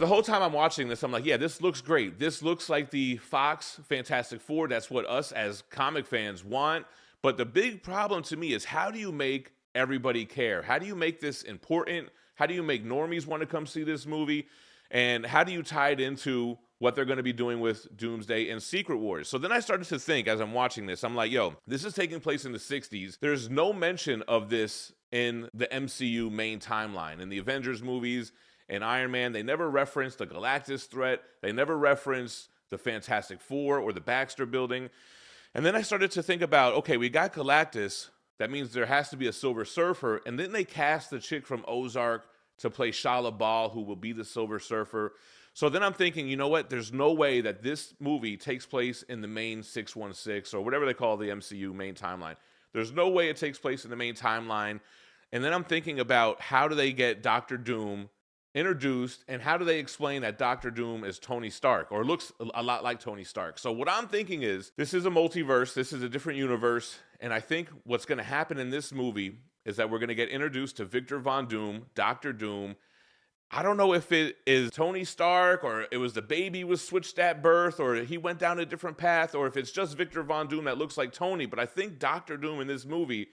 The whole time I'm watching this, I'm like, yeah, this looks great. This looks like the Fox Fantastic Four. That's what us as comic fans want. But the big problem to me is, how do you make everybody care? How do you make this important? How do you make normies want to come see this movie? And how do you tie it into what they're going to be doing with Doomsday and Secret Wars? So then I started to think as I'm watching this, I'm like, yo, this is taking place in the 60s. There's no mention of this in the MCU main timeline. In the Avengers movies and Iron Man, they never referenced the Galactus threat. They never referenced the Fantastic Four or the Baxter Building. And then I started to think about, okay, we got Galactus. That means there has to be a Silver Surfer. And then they cast the chick from Ozark to play Shia LaBeouf, who will be the Silver Surfer. So then I'm thinking, you know what? There's no way that this movie takes place in the main 616 or whatever they call the MCU main timeline. There's no way it takes place in the main timeline. And then I'm thinking about, how do they get Doctor Doom introduced, and how do they explain that Doctor Doom is Tony Stark, or looks a lot like Tony Stark? So what I'm thinking is, this is a multiverse, this is a different universe, and I think what's going to happen in this movie is that we're going to get introduced to Victor Von Doom, Doctor Doom. I don't know if it is Tony Stark, or it was the baby was switched at birth, or he went down a different path, or if it's just Victor Von Doom that looks like Tony. But I think Doctor Doom in this movie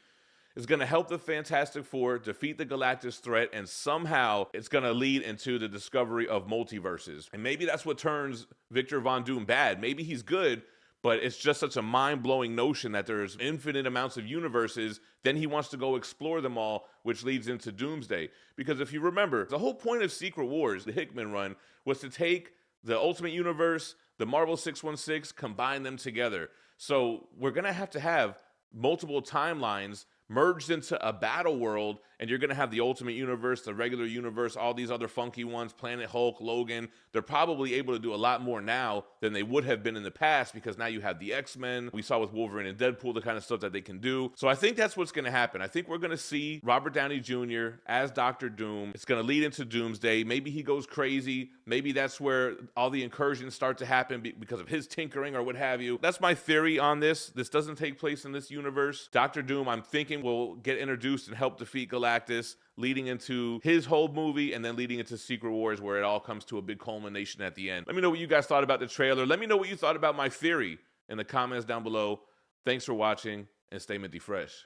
is going to help the Fantastic Four defeat the Galactus threat, and somehow it's going to lead into the discovery of multiverses. And maybe that's what turns Victor Von Doom bad. Maybe he's good, but it's just such a mind-blowing notion that there's infinite amounts of universes. Then he wants to go explore them all, which leads into Doomsday. Because if you remember, the whole point of Secret Wars, the Hickman run, was to take the Ultimate Universe, the Marvel 616, combine them together. So we're going to have multiple timelines merged into a battle world, and you're going to have the Ultimate Universe, the regular universe, all these other funky ones, Planet Hulk, Logan. They're probably able to do a lot more now than they would have been in the past, because now you have the X-Men. We saw with Wolverine and Deadpool the kind of stuff that they can do. So I think that's what's going to happen. I think we're going to see Robert Downey Jr. as Doctor Doom. It's going to lead into Doomsday. Maybe he goes crazy. Maybe that's where all the incursions start to happen because of his tinkering or what have you. That's my theory on this. This doesn't take place in this universe. Doctor Doom, I'm thinking, will get introduced and help defeat Galactus, leading into his whole movie, and then leading into Secret Wars, where it all comes to a big culmination at the end. Let me know what you guys thought about the trailer. Let me know what you thought about my theory in the comments down below. Thanks for watching, and stay minty fresh.